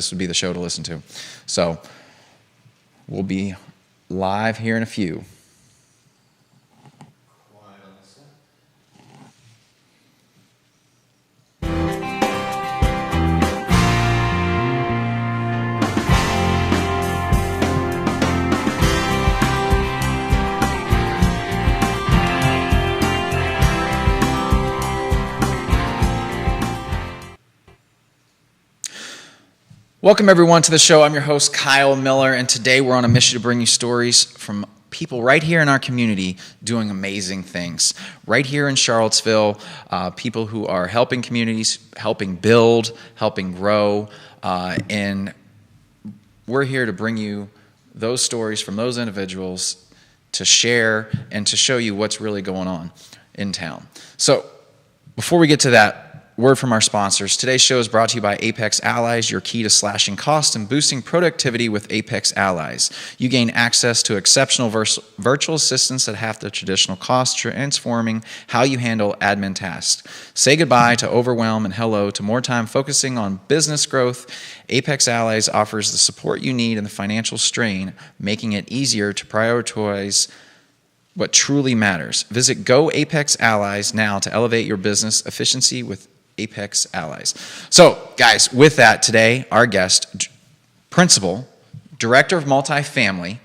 this would be the show to listen to. So we'll be live here in a few. Welcome, everyone, to the show. I'm your host, Kyle Miller, and today we're on a mission to bring you stories from people right here in our community doing amazing things. Right here in Charlottesville, people who are helping communities, helping build, helping grow, and we're here to bring you those stories from those individuals to share and to show you what's really going on in town. So before we get to that, word from our sponsors. Today's show is brought to you by Apex Allies, your key to slashing costs and boosting productivity with Apex Allies. You gain access to exceptional virtual assistants at half the traditional cost, transforming how you handle admin tasks. Say goodbye to overwhelm and hello to more time focusing on business growth. Apex Allies offers the support you need and the financial strain, making it easier to prioritize what truly matters. Visit Go Apex Allies now to elevate your business efficiency with Apex Allies. So, guys, with that, today, our guest, Principal, Director of Multifamily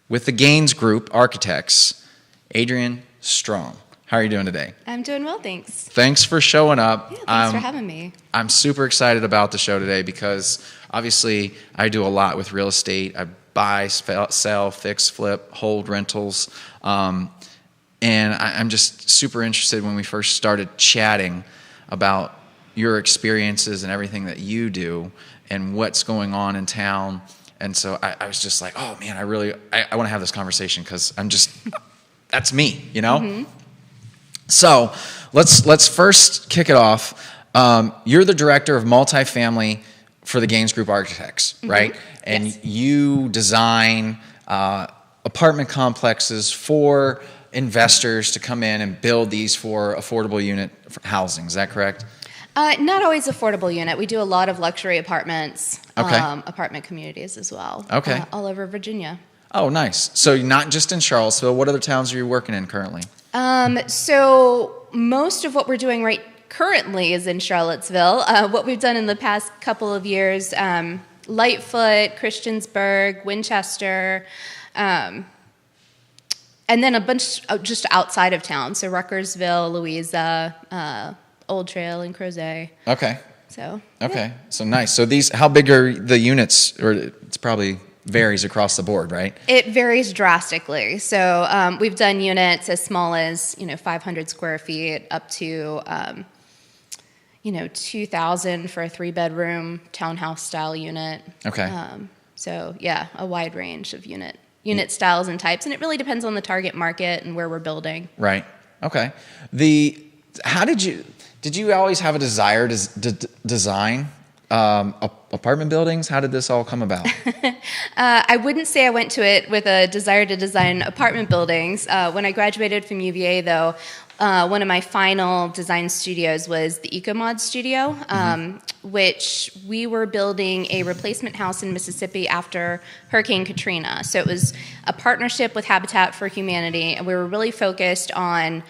with the Gaines Group Architects, Adrienne Strong. How are you doing today? I'm doing well, thanks. Thanks for showing up. Yeah, thanks for having me. I'm super excited about the show today because, obviously, I do a lot with real estate. I buy, sell, fix, flip, hold rentals. And I'm just super interested when we first started chatting about your experiences and everything that you do and what's going on in town. And so I was just like, oh man, I want to have this conversation because that's me, you know? Mm-hmm. So let's first kick it off. You're the director of multifamily for the Gaines Group Architects, mm-hmm. right? And yes. You design apartment complexes for investors to come in and build these for affordable unit housing. Is that correct? Not always affordable unit. We do a lot of luxury apartments, okay. Apartment communities as well. Okay. All over Virginia. Oh, nice. So not just in Charlottesville. What other towns are you working in currently? So most of what we're doing right currently is in Charlottesville. What we've done in the past couple of years, Lightfoot, Christiansburg, Winchester, and then a bunch just outside of town. So Ruckersville, Louisa, Old Trail, and Crozet. Okay. So. Okay. Yeah. So nice. So how big are the units? Or it's probably varies across the board, right? It varies drastically. So we've done units as small as 500 square feet up to 2,000 for a 3-bedroom townhouse style unit. Okay. So yeah, a wide range of unit styles and types, and it really depends on the target market and where we're building. Right. Okay. Did you always have a desire to design apartment buildings? How did this all come about? I wouldn't say I went to it with a desire to design apartment buildings. When I graduated from UVA, though, one of my final design studios was the EcoMod Studio, which we were building a replacement house in Mississippi after Hurricane Katrina. So it was a partnership with Habitat for Humanity, and we were really focused on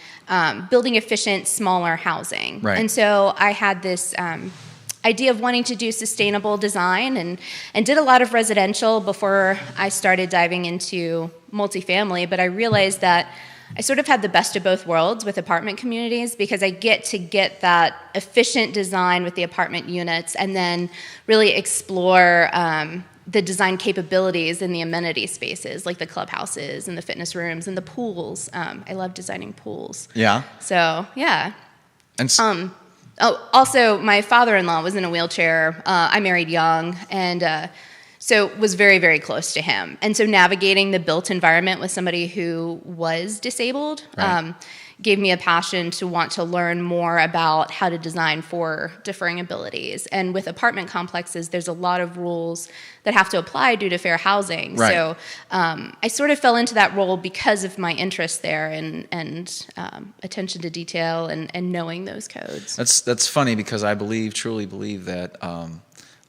building efficient, smaller housing. Right. And so I had this idea of wanting to do sustainable design and did a lot of residential before I started diving into multifamily, but I realized that I sort of had the best of both worlds with apartment communities because I get that efficient design with the apartment units and then really explore the design capabilities in the amenity spaces like the clubhouses and the fitness rooms and the pools. I love designing pools. Yeah. So, yeah. And also, my father-in-law was in a wheelchair. I married young, and so was very, very close to him. And so navigating the built environment with somebody who was disabled right. Gave me a passion to want to learn more about how to design for differing abilities. And with apartment complexes, there's a lot of rules that have to apply due to fair housing. Right. So I sort of fell into that role because of my interest there and attention to detail and knowing those codes. That's funny because I truly believe that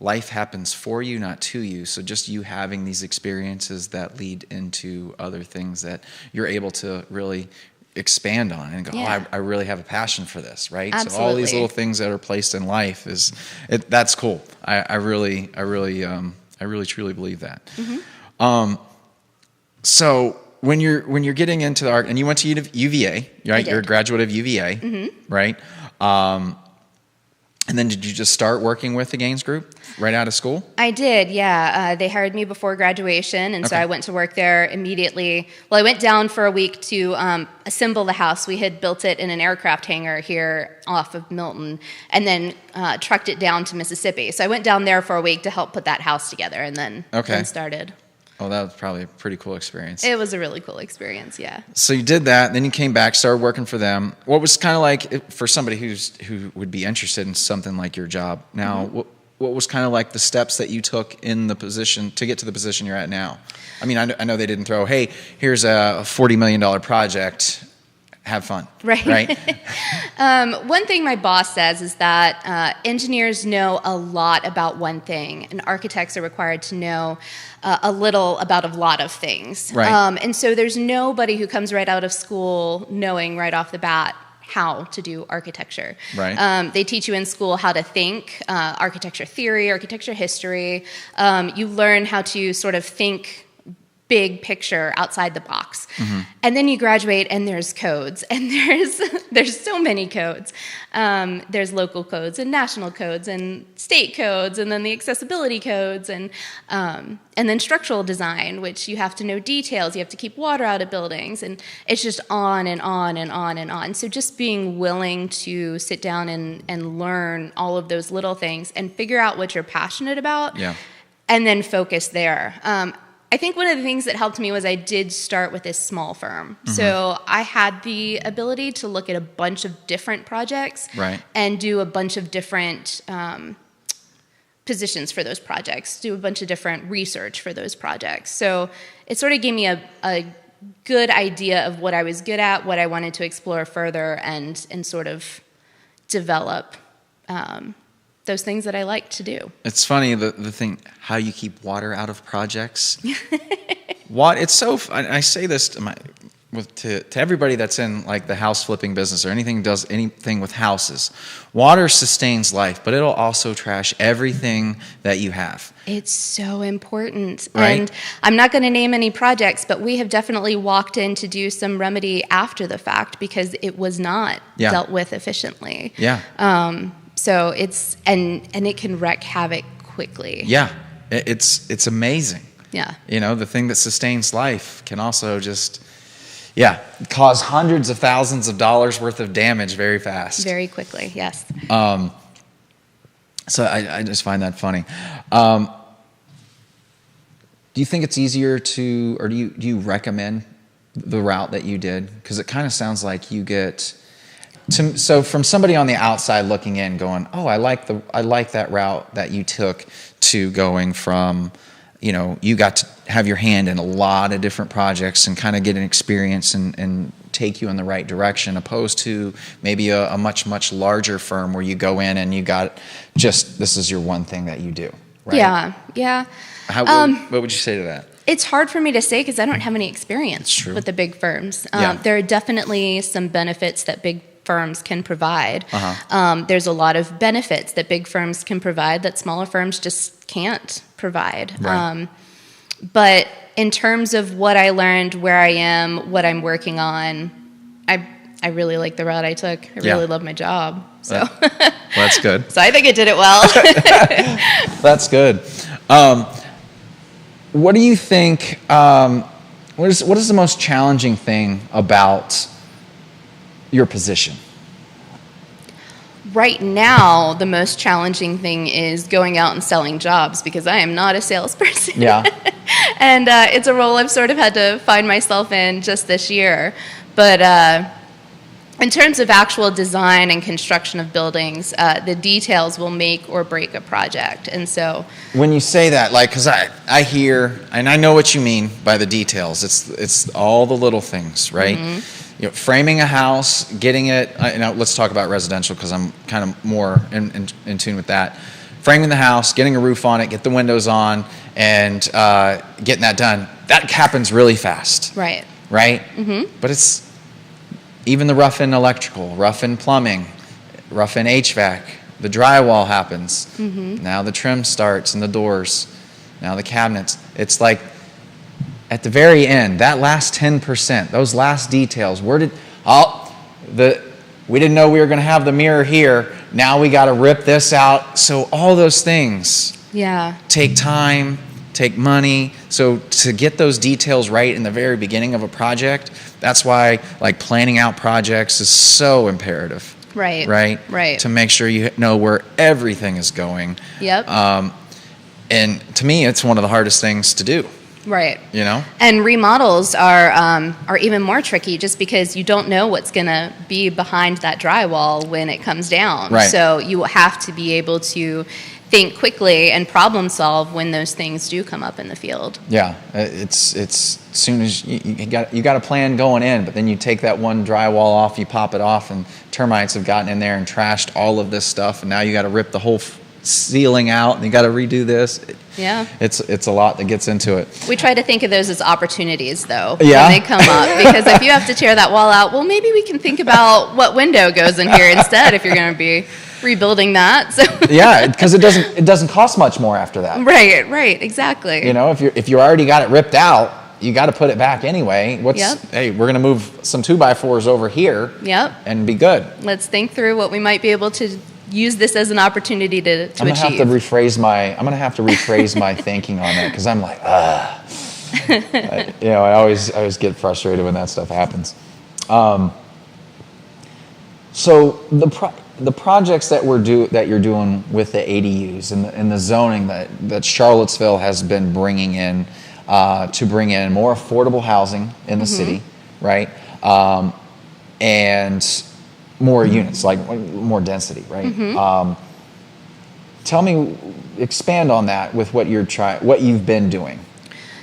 life happens for you, not to you. So just you having these experiences that lead into other things that you're able to really expand on and go, Yeah. oh, I really have a passion for this, right? So all Absolutely. these little things that are placed in life that's cool. I really truly believe that. So when you're getting into the art, and you went to UVA, right? I did. You're a graduate of UVA, right? And then did you just start working with the Gaines Group right out of school? I did, yeah. They hired me before graduation, and so Okay. I went to work there immediately. Well, I went down for a week to assemble the house. We had built it in an aircraft hangar here off of Milton, and then trucked it down to Mississippi. So I went down there for a week to help put that house together, and then started. Oh, that was probably a pretty cool experience. It was a really cool experience, yeah. So you did that, then you came back, started working for them. What was kind of like, for somebody who would be interested in something like your job now, what was kind of like the steps that you took in the position to get to the position you're at now? I mean, I know they didn't throw, hey, here's a $40 million project, have fun. Right. One thing my boss says is that engineers know a lot about one thing, and architects are required to know a little about a lot of things. Right. And so there's nobody who comes right out of school knowing right off the bat how to do architecture. Right. They teach you in school how to think, architecture theory, architecture history. You learn how to sort of think big picture outside the box. And then you graduate and there's codes, and there's so many codes. There's local codes and national codes and state codes, and then the accessibility codes, and then structural design, which you have to know details. You have to keep water out of buildings, and it's just on and on and on and on. So just being willing to sit down and learn all of those little things and figure out what you're passionate about, and then focus there. I think one of the things that helped me was I did start with this small firm. So I had the ability to look at a bunch of different projects and do a bunch of different positions for those projects, do a bunch of different research for those projects. So it sort of gave me a good idea of what I was good at, what I wanted to explore further, and sort of develop those things that I like to do. It's funny, the thing, how you keep water out of projects. It's so, I say this to everybody that's in like the house flipping business or does anything with houses. Water sustains life, but it'll also trash everything that you have. It's so important. Right? And I'm not going to name any projects, but we have definitely walked in to do some remedy after the fact because it was not dealt with efficiently. So it's and it can wreak havoc quickly. Yeah, it's amazing. Yeah. You know, the thing that sustains life can also just, cause hundreds of thousands of dollars worth of damage very fast. Very quickly, yes. So I just find that funny. Do you think it's easier to, or do you recommend the route that you did? Because it kind of sounds like you get... So from somebody on the outside looking in going, oh, I like that route that you took to going from, you got to have your hand in a lot of different projects and kind of get an experience and take you in the right direction, opposed to maybe a much, much larger firm where you go in and you got this is your one thing that you do, right? Yeah. What would you say to that? It's hard for me to say because I don't have any experience with the big firms. There are definitely some benefits that big firms can provide. There's a lot of benefits that big firms can provide that smaller firms just can't provide. But in terms of what I learned, where I am, what I'm working on, I really like the route I took. I really love my job. So that's good. So I think I did it well. That's good. What do you think? What is the most challenging thing about your position? Right now, the most challenging thing is going out and selling jobs because I am not a salesperson. And it's a role I've sort of had to find myself in just this year. But in terms of actual design and construction of buildings, the details will make or break a project. And so when you say that, like, because I hear, and I know what you mean by the details, it's all the little things, right? Framing a house, getting it, let's talk about residential because I'm kind of more in tune with that. framing the house, getting a roof on it, get the windows on, and getting that done. That happens really fast. Right. Right? Mm-hmm. But it's even the rough-in electrical, rough-in plumbing, rough-in HVAC. The drywall happens. Mm-hmm. Now the trim starts and the doors. Now the cabinets. It's like at the very end, that last 10%, those last details, we didn't know we were going to have the mirror here. Now we got to rip this out. So all those things take time, take money. So to get those details right in the very beginning of a project, that's why like planning out projects is so imperative. Right. Right? Right. To make sure you know where everything is going. Yep. And to me, it's one of the hardest things to do. Right. You know? And remodels are even more tricky just because you don't know what's going to be behind that drywall when it comes down. Right. So you have to be able to think quickly and problem solve when those things do come up in the field. Yeah, it's as soon as you got a plan going in, but then you take that one drywall off, you pop it off, and termites have gotten in there and trashed all of this stuff, and now you got to rip the whole ceiling out, and you got to redo this. Yeah, it's a lot that gets into it. We try to think of those as opportunities, though, yeah, when they come up, because if you have to tear that wall out, well, maybe we can think about what window goes in here instead if you're going to be rebuilding that. So yeah, because it doesn't cost much more after that. Right, exactly. You know, if you already got it ripped out, you got to put it back anyway. Hey, we're going to move some 2x4s over here. Yep. And be good. Let's think through what we might be able to use this as an opportunity to achieve. I'm going to have to rephrase my thinking on that, because I'm like, I always get frustrated when that stuff happens. So the projects that you're doing with the ADUs and the zoning that Charlottesville has been bringing in to bring in more affordable housing in the city, right? And more units, like more density, right? Expand on that with what you've been doing.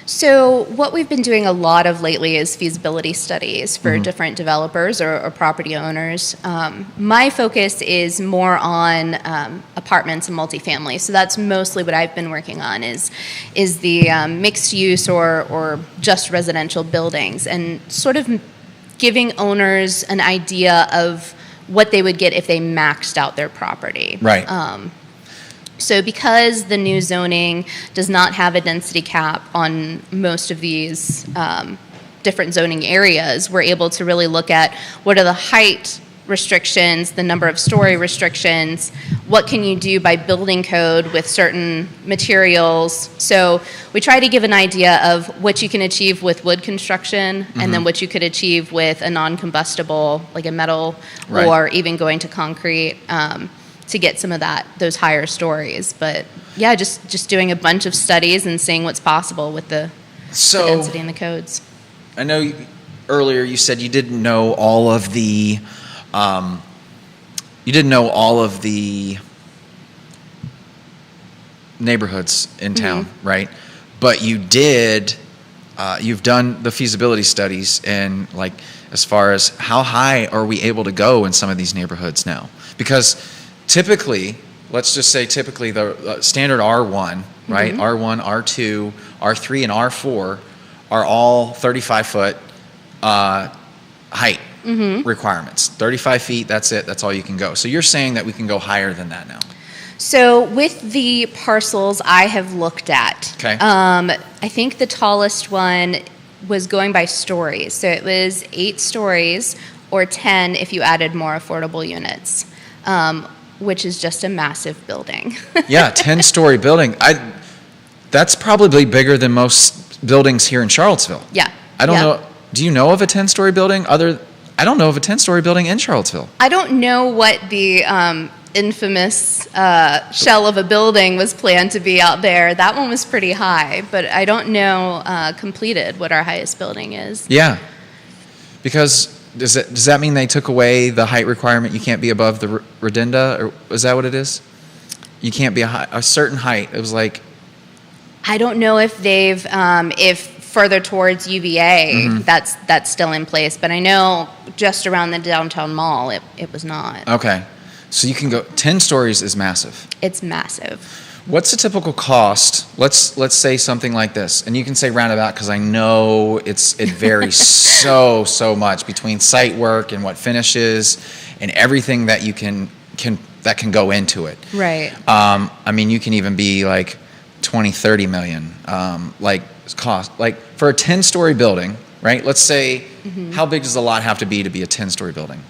So what we've been doing a lot of lately is feasibility studies for different developers or property owners. My focus is more on apartments and multifamily. So that's mostly what I've been working on is the mixed use or just residential buildings, and sort of giving owners an idea of what they would get if they maxed out their property. Right. So because the new zoning does not have a density cap on most of these different zoning areas, we're able to really look at what are the height restrictions, the number of story restrictions, what can you do by building code with certain materials. So we try to give an idea of what you can achieve with wood construction and then what you could achieve with a non-combustible, like a metal, or even going to concrete. To get some of those higher stories. But yeah, just doing a bunch of studies and seeing what's possible with the density and the codes. I know earlier you said you didn't know all of the neighborhoods in town, right? But you did. You've done the feasibility studies, and like as far as how high are we able to go in some of these neighborhoods now? Because typically, let's just say the standard R1, right? R1, R2, R3, and R4 are all 35-foot height requirements. 35 feet, that's it. That's all you can go. So you're saying that we can go higher than that now? So with the parcels I have looked at, I think the tallest one was going by stories. So it was 8 stories or 10 if you added more affordable units. Which is just a massive building. Yeah, 10-story building. That's probably bigger than most buildings here in Charlottesville. Yeah. I don't know. Do you know of a 10-story building? I don't know of a 10-story building in Charlottesville. I don't know what the infamous shell of a building was planned to be out there. That one was pretty high, but I don't know completed what our highest building is. Yeah, because does that mean they took away the height requirement? You can't be above the rotunda, or is that what it is? You can't be a certain height. It was like, I don't know if they've if further towards UVA that's still in place, but I know just around the downtown mall it was not. Okay, So you can go 10 stories is massive. It's massive. What's the typical cost? Let's say something like this, and you can say roundabout because I know it varies so much between site work and what finishes and everything that you can go into it. Right. I mean, you can even be like 20, 30 million, like cost, like for a 10-story building, right? Let's say, how big does the lot have to be a 10-story building?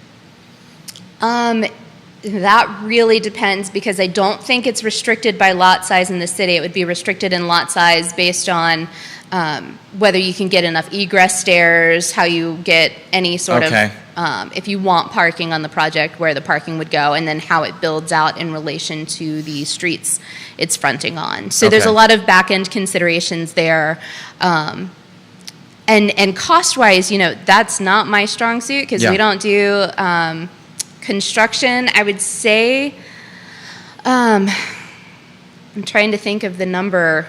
That really depends, because I don't think it's restricted by lot size in the city. It would be restricted in lot size based on whether you can get enough egress stairs, how you get any sort of, if you want parking on the project, where the parking would go, and then how it builds out in relation to the streets it's fronting on. So there's a lot of back-end considerations there. And cost-wise, that's not my strong suit, because we don't do construction. I would say, I'm trying to think of the number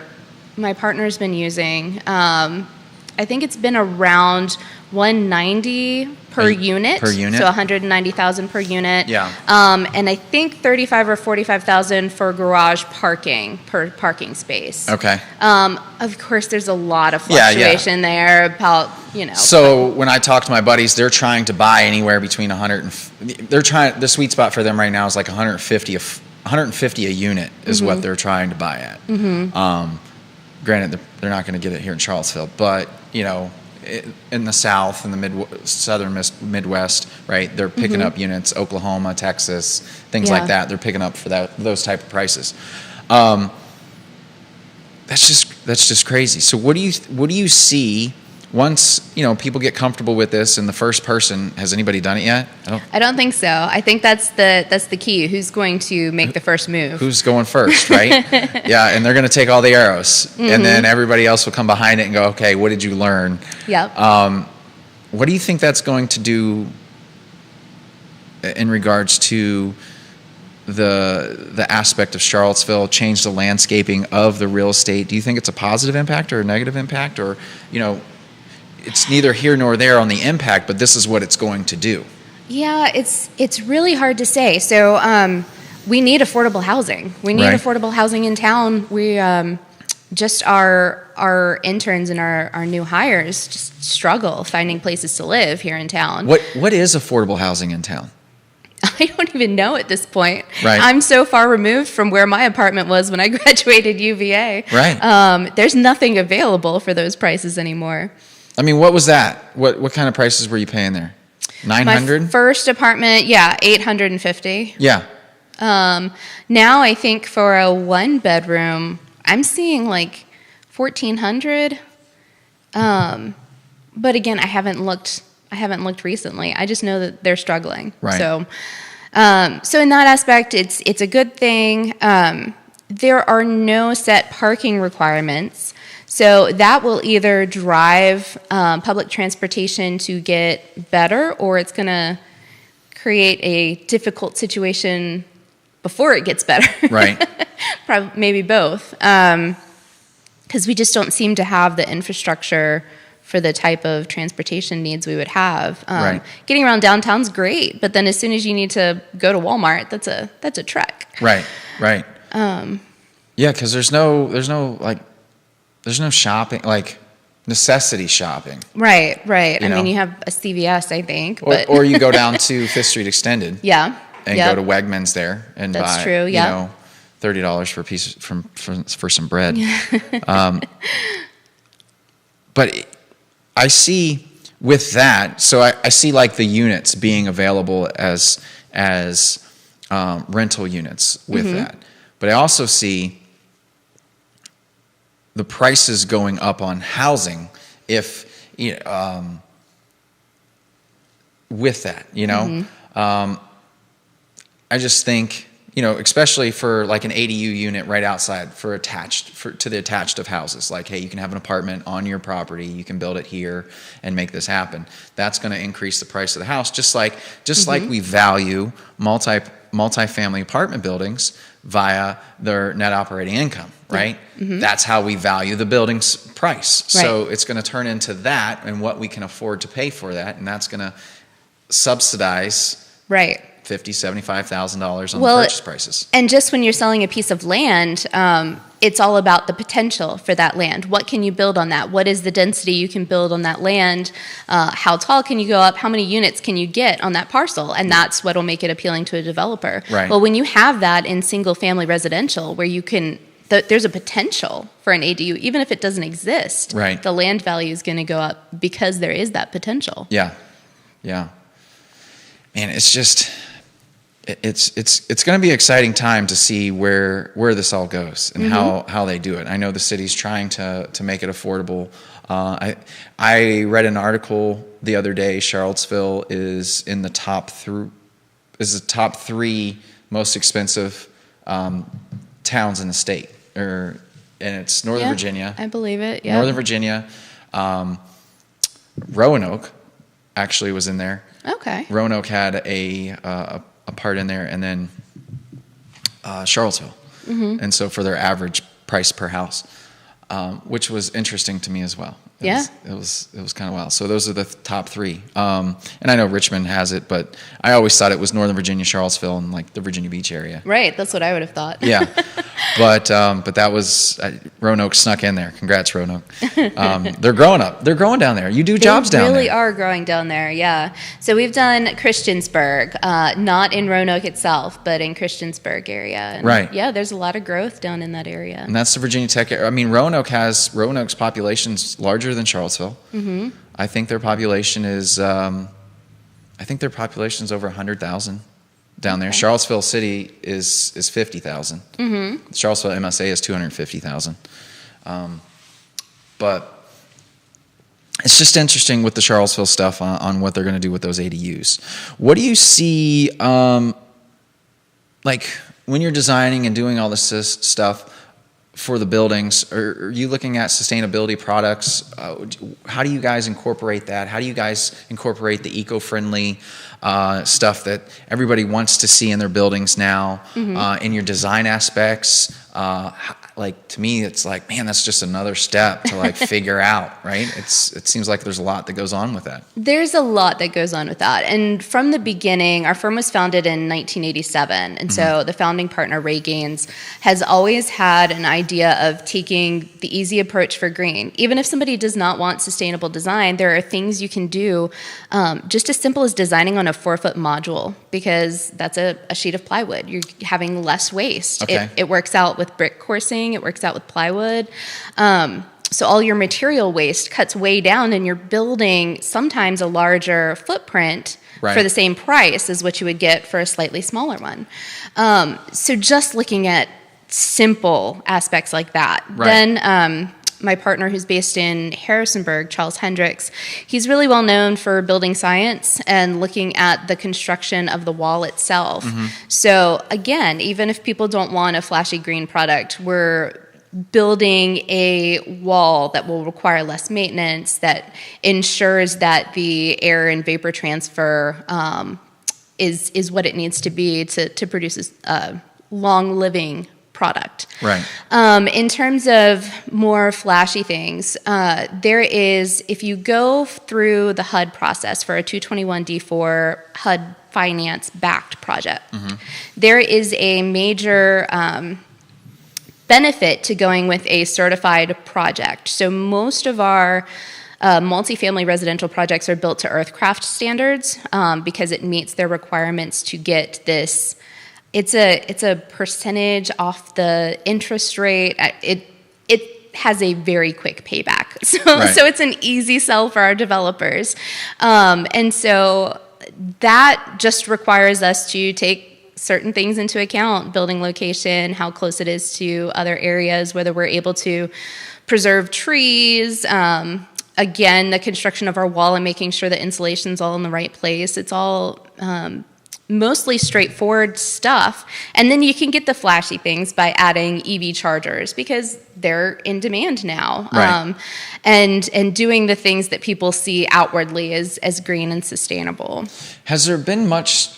my partner's been using. I think it's been around 190 per unit. Per unit. So 190,000 per unit. Yeah. And I think 35 or 45,000 for garage parking per parking space. Okay. Of course, there's a lot of fluctuation there about, So when I talk to my buddies, they're trying to buy anywhere between the sweet spot for them right now is like 150 a unit is what they're trying to buy at. Granted, they're not going to get it here in Charlottesville, but in the South and the southern Midwest, right? They're picking up units, Oklahoma, Texas, things like that. They're picking up for those type of prices. That's just crazy. So what do you see once people get comfortable with this in the first person? Has anybody done it yet? I don't think so. I think that's the key. Who's going to make the first move? Who's going first, right? Yeah, and they're going to take all the arrows, and then everybody else will come behind it and go, okay, what did you learn? Yep. What do you think that's going to do in regards to the aspect of Charlottesville, change the landscaping of the real estate? Do you think it's a positive impact or a negative impact, or it's neither here nor there on the impact, but this is what it's going to do? Yeah, it's really hard to say. So we need affordable housing. We need affordable housing in town. We just our interns and our new hires just struggle finding places to live here in town. What is affordable housing in town? I don't even know at this point. Right. I'm so far removed from where my apartment was when I graduated UVA. Right. There's nothing available for those prices anymore. I mean, what was that? What kind of prices were you paying there? 900? My first apartment, $850. Yeah. Now I think for a 1-bedroom, I'm seeing like $1,400. But again, I haven't looked recently. I just know that they're struggling. Right. So in that aspect, it's a good thing. There are no set parking requirements. So that will either drive public transportation to get better, or it's going to create a difficult situation before it gets better. Right. Maybe both. Because we just don't seem to have the infrastructure for the type of transportation needs we would have. Right. Getting around downtown's great, but then as soon as you need to go to Walmart, that's a trek. Right. Yeah, because there's no shopping, like necessity shopping. Right. I mean, you have a CVS, I think. Or you go down to Fifth Street Extended. Yeah. And go to Wegmans there and buy, true, $30 for a piece for some bread. But I see with that, so I see like the units being available as rental units with that. But I also see the prices going up on housing with that, I just think, especially for like an ADU unit right outside to the attached of houses, like, hey, you can have an apartment on your property, you can build it here and make this happen. That's going to increase the price of the house, just like we value multifamily apartment buildings via their net operating income, right? That's how we value the building's price. Right. So it's going to turn into that and what we can afford to pay for that, and that's going to subsidize $75,000 on Well, the purchase prices. And just when you're selling a piece of land, it's all about the potential for that land. What can you build on that? What is the density you can build on that land? How tall can you go up? How many units can you get on that parcel? And that's what will make it appealing to a developer. Right. Well, when you have that in single-family residential, where you can, there's a potential for an ADU, even if it doesn't exist. Right. The land value is going to go up because there is that potential. Yeah, yeah. Man, it's just it's going to be an exciting time to see where this all goes and how they do it. I know the city's trying to make it affordable. I read an article the other day. Charlottesville is in the top three most expensive towns in the state, and it's Northern Virginia. I believe it. Yeah, Northern Virginia. Roanoke actually was in there. Okay. Roanoke had a part in there, and then Charlottesville. And so for their average price per house, which was interesting to me as well. It was kind of wild. So those are the top three. And I know Richmond has it, but I always thought it was Northern Virginia, Charlottesville, and like the Virginia Beach area. Right, that's what I would have thought. Yeah, but that was Roanoke snuck in there. Congrats, Roanoke. They're growing up. They're growing down there. You do jobs down there. They really are growing down there. Yeah. So we've done Christiansburg, not in Roanoke itself, but in Christiansburg area. And right. Yeah, there's a lot of growth down in that area. And that's the Virginia Tech area. I mean, Roanoke's population's larger than Charlottesville. I think their population is over 100,000 down there. Charlottesville City is 50,000. Charlottesville MSA is 250,000. But it's just interesting with the Charlottesville stuff on what they're going to do with those ADUs. What do you see, like when you're designing and doing all this stuff for the buildings? Are you looking at sustainability products? How do you guys incorporate that? How do you guys incorporate the eco-friendly stuff that everybody wants to see in their buildings now in your design aspects? Like to me, it's like, man, that's just another step to like figure out, right? It seems like there's a lot that goes on with that. There's a lot that goes on with that. And from the beginning, our firm was founded in 1987. And so the founding partner, Ray Gaines, has always had an idea of taking the easy approach for green. Even if somebody does not want sustainable design, there are things you can do just as simple as designing on a 4-foot module, because that's a sheet of plywood. You're having less waste. Okay. It works out with brick coursing. It works out with plywood. So all your material waste cuts way down, and you're building sometimes a larger footprint for the same price as what you would get for a slightly smaller one. So just looking at simple aspects like that. Right. Then my partner, who's based in Harrisonburg, Charles Hendricks, he's really well known for building science and looking at the construction of the wall itself. So again, even if people don't want a flashy green product, we're building a wall that will require less maintenance, that ensures that the air and vapor transfer is what it needs to be to produce a long-living product. Right. In terms of more flashy things, there is, if you go through the HUD process for a 221D4 HUD finance backed project, there is a major benefit to going with a certified project. So most of our multifamily residential projects are built to Earthcraft standards because it meets their requirements to get this. It's a percentage off the interest rate. It has a very quick payback, so it's an easy sell for our developers, and so that just requires us to take certain things into account: building location, how close it is to other areas, whether we're able to preserve trees. Again, the construction of our wall and making sure the insulation's all in the right place. It's all mostly straightforward stuff. And then you can get the flashy things by adding EV chargers because they're in demand now. Right. And doing the things that people see outwardly as green and sustainable. Has there been much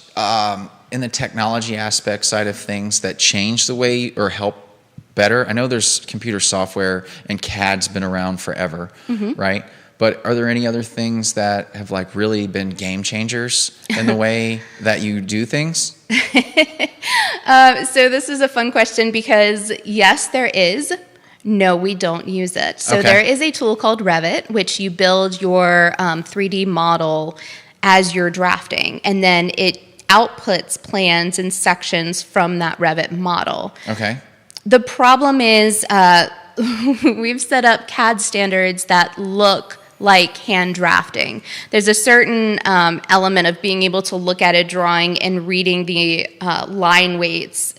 in the technology aspect side of things that change the way or help better? I know there's computer software and CAD's been around forever, right? But are there any other things that have like really been game changers in the way that you do things? So this is a fun question because yes, there is. No, we don't use it. So Okay. there is a tool called Revit, which you build your 3D model as you're drafting, and then it outputs plans and sections from that Revit model. Okay. The problem is we've set up CAD standards that look like hand drafting. There's a certain element of being able to look at a drawing and reading the line weights.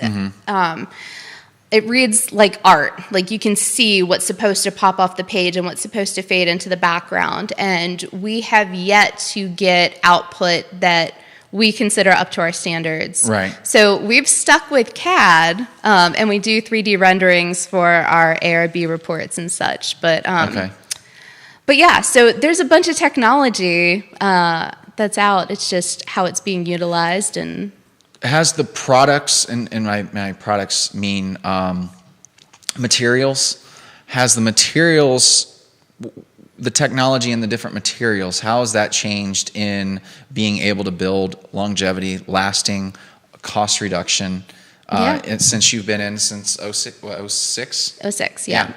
It reads like art. Like you can see what's supposed to pop off the page and what's supposed to fade into the background. And we have yet to get output that we consider up to our standards. Right. So we've stuck with CAD, and we do 3D renderings for our ARB reports and such. But Okay. but yeah, so there's a bunch of technology that's out. It's just how it's being utilized. And Has the products, and my products mean materials, has the materials, the technology and the different materials, how has that changed in being able to build longevity, lasting, cost reduction, and since you've been in since 06? 06, yeah.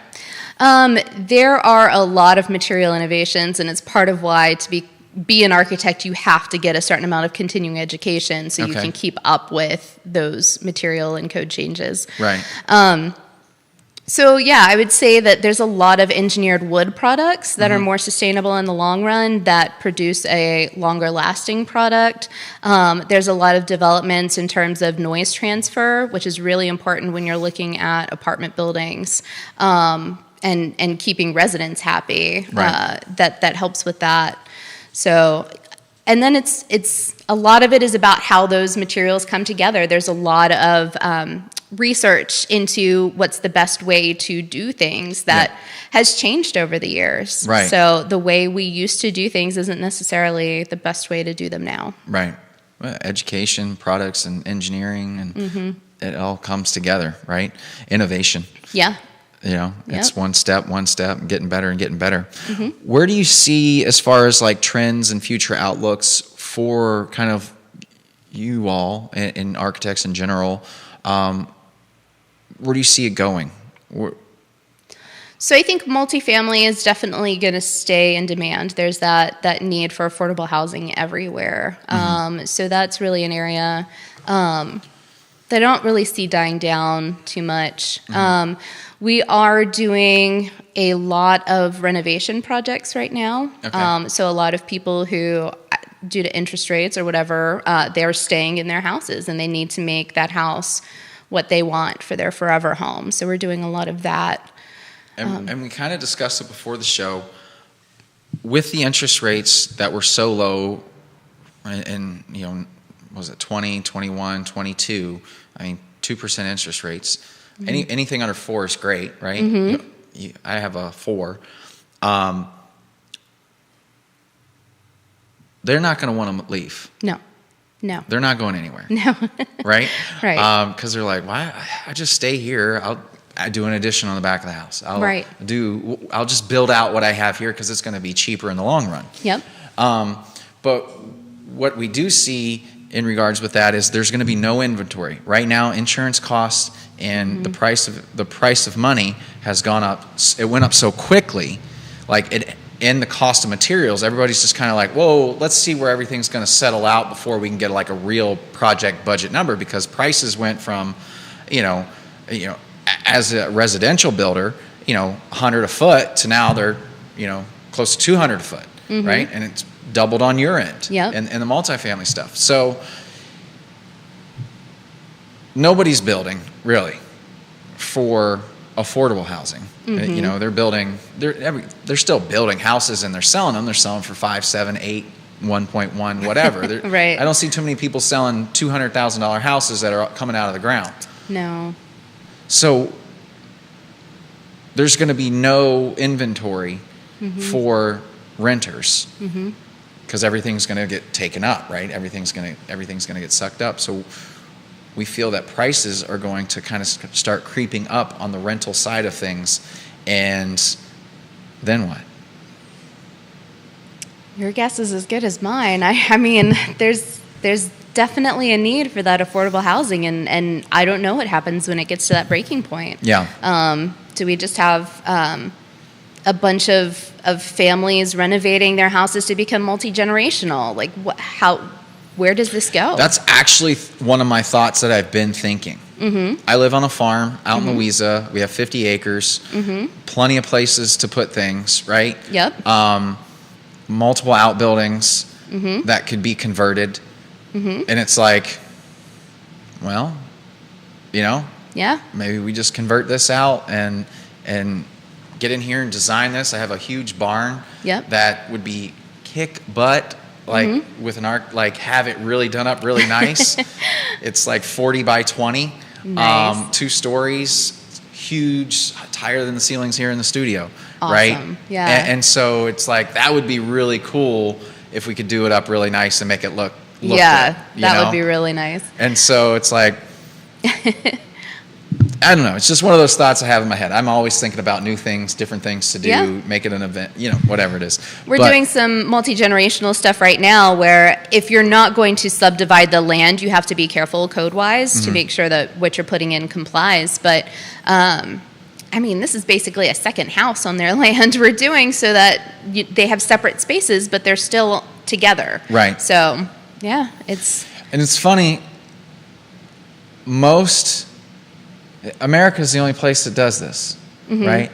There are a lot of material innovations, and it's part of why to be an architect, you have to get a certain amount of continuing education so you Okay. can keep up with those material and code changes. Right. So yeah, I would say that there's a lot of engineered wood products that are more sustainable in the long run that produce a longer lasting product. There's a lot of developments in terms of noise transfer, which is really important when you're looking at apartment buildings. And keeping residents happy, Right. that helps with that. So, and then it's a lot of it is about how those materials come together. There's a lot of research into what's the best way to do things that has changed over the years. Right. So the way we used to do things isn't necessarily the best way to do them now. Right. Well, education, products, and engineering, and it all comes together, right? Innovation. Yeah. You know, it's Yep. one step, and getting better and getting better. Where do you see, as far as like trends and future outlooks for kind of you all and architects in general, where do you see it going? So I think multifamily is definitely going to stay in demand. There's that need for affordable housing everywhere. So that's really an area that I don't really see dying down too much. We are doing a lot of renovation projects right now. Okay. So a lot of people who, due to interest rates or whatever, they're staying in their houses and they need to make that house what they want for their forever home. So we're doing a lot of that. And we kind of discussed it before the show. With the interest rates that were so low, and you know, was it 20, 21, 22? I mean, 2% interest rates. Anything under 4 is great, right? I have a 4. They're not going to want to leave. No. They're not going anywhere. No. Right? Right. Because they're like, why? I just stay here. I do an addition on the back of the house. I'll just build out what I have here because it's going to be cheaper in the long run. Yep. But what we do see in regards with that is there's going to be no inventory. Right now, insurance costs and the price of money has gone up. It went up so quickly, and the cost of materials. Everybody's just kind of like, whoa, let's see where everything's going to settle out before we can get like a real project budget number, because prices went from, as a residential builder, 100 a foot to now they're, close to 200 a foot, right? And it's doubled on your end. Yep. And the multifamily stuff. So nobody's building really for affordable housing. They're still building houses and they're selling them. They're selling for 5, 7, 8, 1.1, whatever. Right. I don't see too many people selling $200,000 houses that are coming out of the ground. No. So there's going to be no inventory for renters because everything's going to get taken up, right? Everything's going to get sucked up. So we feel that prices are going to kind of start creeping up on the rental side of things, and then what? Your guess is as good as mine. I mean, there's definitely a need for that affordable housing, and I don't know what happens when it gets to that breaking point. Yeah. Do we just have a bunch of families renovating their houses to become multi-generational? Like, where does this go? That's actually one of my thoughts that I've been thinking. Mm-hmm. I live on a farm out in Louisa. We have 50 acres, plenty of places to put things, right? Yep. Multiple outbuildings that could be converted. And it's like, well, Yeah. maybe we just convert this out and get in here and design this. I have a huge barn Yep. that would be kick butt, like with an arc, like have it really done up really nice. It's like 40 by 20, Nice. 2 stories, huge, higher than the ceilings here in the studio, Awesome. right? Yeah. And so it's like that would be really cool if we could do it up really nice and make it look Yeah, good, you that know? would be really nice. And so it's like, I don't know. It's just one of those thoughts I have in my head. I'm always thinking about new things, different things to do, Yeah. make it an event, whatever it is. We're But- doing some multi-generational stuff right now where if you're not going to subdivide the land, you have to be careful code-wise to make sure that what you're putting in complies. But, I mean, this is basically a second house on their land we're doing so that they have separate spaces, but they're still together. Right. So, yeah, And it's funny, America's the only place that does this, right?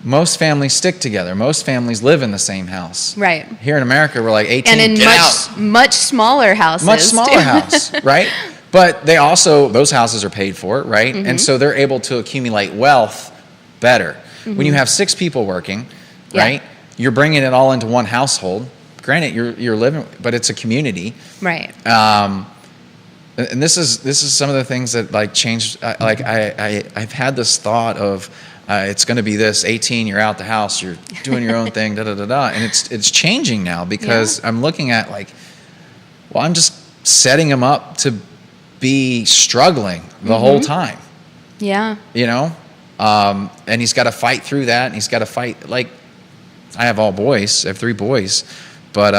Most families stick together. Most families live in the same house. Right. Here in America, we're like 18, and in get out. much smaller houses. Much smaller too. house, right? But those houses are paid for, right? And so they're able to accumulate wealth better. When you have 6 people working, Yeah. right? You're bringing it all into one household. Granted, you're living, but it's a community. Right. And this is some of the things that like changed. Like I've had this thought of it's going to be this 18. You're out the house. You're doing your own thing. Da da da da. And it's changing now because I'm looking at like, well, I'm just setting him up to be struggling the whole time. Yeah. And he's got to fight through that. And he's got to fight. Like I have all boys. I have 3 boys, but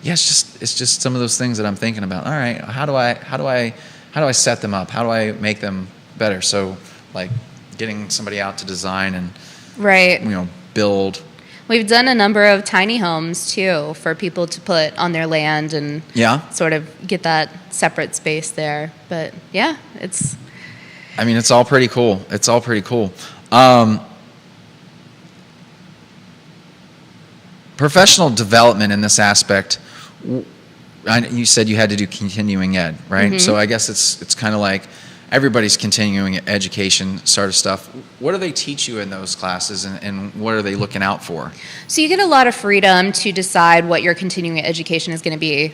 yeah, it's just some of those things that I'm thinking about. All right, how do I set them up? How do I make them better? So, like, getting somebody out to design and Right. build. We've done a number of tiny homes too for people to put on their land and Yeah, sort of get that separate space there. But yeah, it's it's all pretty cool. It's all pretty cool. Professional development in this aspect. You said you had to do continuing ed, right? So I guess it's kind of like everybody's continuing education sort of stuff. What do they teach you in those classes, and what are they looking out for? so you get a lot of freedom to decide what your continuing education is going to be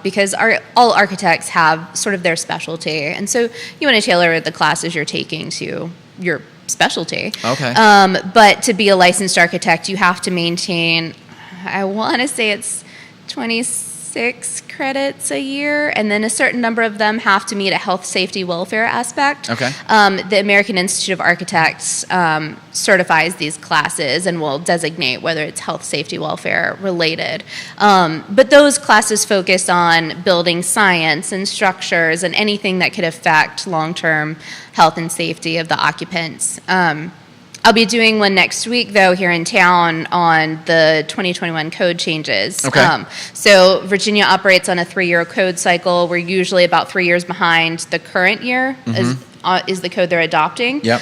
because all architects have sort of their specialty, and so you want to tailor the classes you're taking to your specialty. Okay. But to be a licensed architect, you have to maintain, I want to say it's 26 credits a year, and then a certain number of them have to meet a health, safety, welfare aspect. Okay. The American Institute of Architects certifies these classes and will designate whether it's health, safety, welfare related. But those classes focus on building science and structures and anything that could affect long-term health and safety of the occupants. I'll be doing one next week, though, here in town on the 2021 code changes. Okay. So Virginia operates on a 3-year code cycle. We're usually about 3 years behind the current year is the code they're adopting. Yep.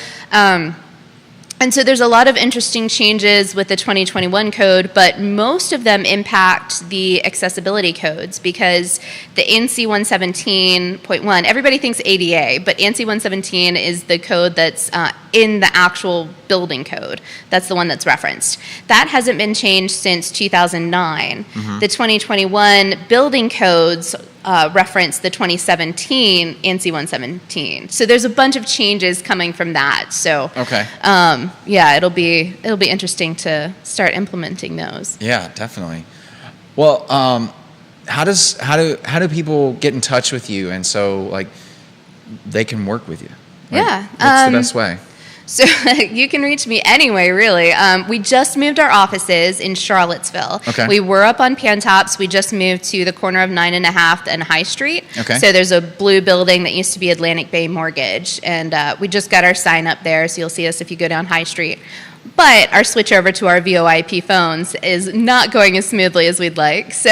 And so there's a lot of interesting changes with the 2021 code, but most of them impact the accessibility codes because the ANSI 117.1, everybody thinks ADA, but ANSI 117 is the code that's in the actual building code. That's the one that's referenced. That hasn't been changed since 2009. The 2021 building codes reference the 2017 ANSI 117. So there's a bunch of changes coming from that. So Okay. yeah, it'll be interesting to start implementing those. Yeah, definitely. Well, how do people get in touch with you, and so like they can work with you? Like, Yeah, what's the best way? So you can reach me anyway, really. We just moved our offices in Charlottesville. Okay. We were up on Pantops. We just moved to the corner of 9 and a Half and High Street. Okay. So there's a blue building that used to be Atlantic Bay Mortgage, and we just got our sign up there, so you'll see us if you go down High Street. But our switch over to our VoIP phones is not going as smoothly as we'd like. So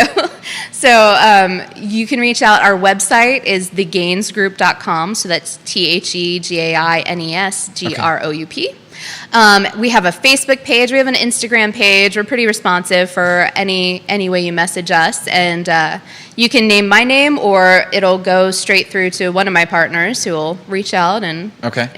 you can reach out. Our website is thegainsgroup.com. So that's THEGAINESGROUP. We have a Facebook page. We have an Instagram page. We're pretty responsive for any way you message us. And you can name my name, or it'll go straight through to one of my partners who will reach out and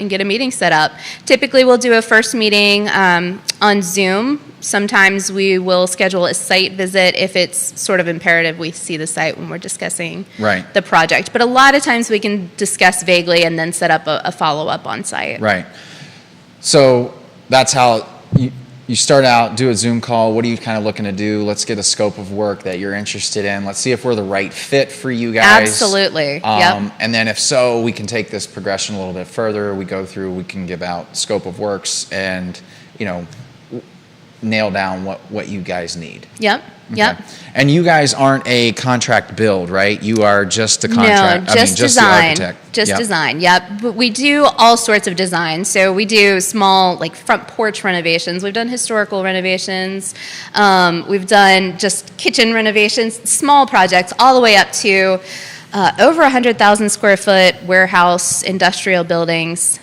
get a meeting set up. Typically, we'll do a first meeting on Zoom. Sometimes we will schedule a site visit if it's sort of imperative we see the site when we're discussing the project. But a lot of times we can discuss vaguely and then set up a follow-up on site. Right. So that's how you start out, do a Zoom call. What are you kind of looking to do? Let's get a scope of work that you're interested in. Let's see if we're the right fit for you guys. Absolutely. Yep. And then if so, we can take this progression a little bit further. We go through, we can give out scope of works and, nail down what you guys need. Yep. Okay. Yep. And you guys aren't a contract build, right? You are just the contract. No, just just design. the architect. Just design. Yep. But we do all sorts of design. So we do small, like front porch renovations. We've done historical renovations. We've done just kitchen renovations, small projects, all the way up to over 100,000 square foot warehouse industrial buildings.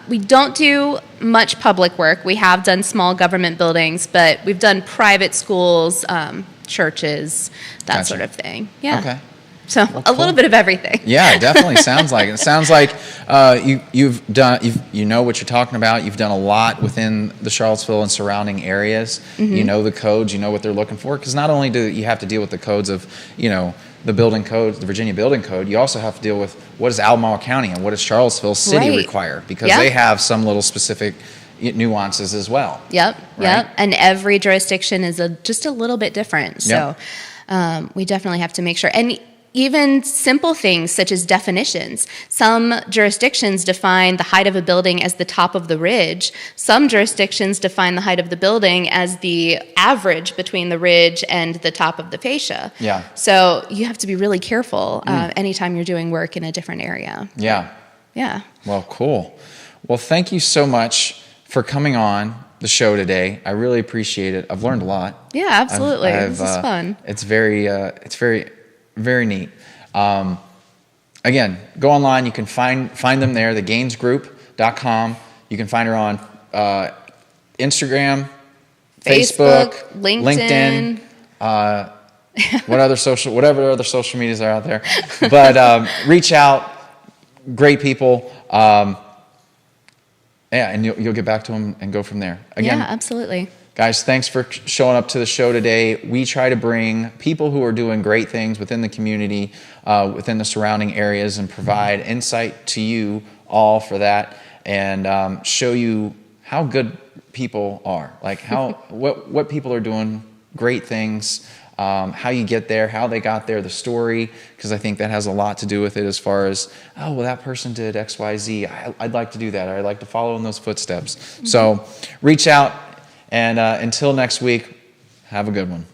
We don't do much public work. We have done small government buildings, but we've done private schools, churches, that sort of thing. Yeah. Okay. So a little bit of everything. Yeah, it definitely sounds like it. It sounds like you know what you're talking about. You've done a lot within the Charlottesville and surrounding areas. Mm-hmm. You know the codes. You know what they're looking for. Because not only do you have to deal with the codes of the building codes, the Virginia Building Code, you also have to deal with what does Albemarle County and what does Charlottesville City require, because they have some little specific nuances as well. Yep, right? yep. And every jurisdiction is just a little bit different. So we definitely have to make sure. And even simple things such as definitions. Some jurisdictions define the height of a building as the top of the ridge. Some jurisdictions define the height of the building as the average between the ridge and the top of the fascia. Yeah. So you have to be really careful anytime you're doing work in a different area. Yeah. Yeah. Well, cool. Well, thank you so much for coming on the show today. I really appreciate it. I've learned a lot. Yeah, absolutely. This is fun. It's very neat. Again, go online. You can find them there, thegainsgroup.com. You can find her on Instagram, Facebook, LinkedIn. Whatever other social medias are out there. But reach out. Great people. And you'll get back to them and go from there. Again, yeah, absolutely. Guys, thanks for showing up to the show today. We try to bring people who are doing great things within the community, within the surrounding areas, and provide insight to you all for that, and show you how good people are, like how what people are doing, great things, how you get there, how they got there, the story, because I think that has a lot to do with it as far as, oh, well, that person did X, Y, Z. I'd like to do that. I'd like to follow in those footsteps. So reach out. And until next week, have a good one.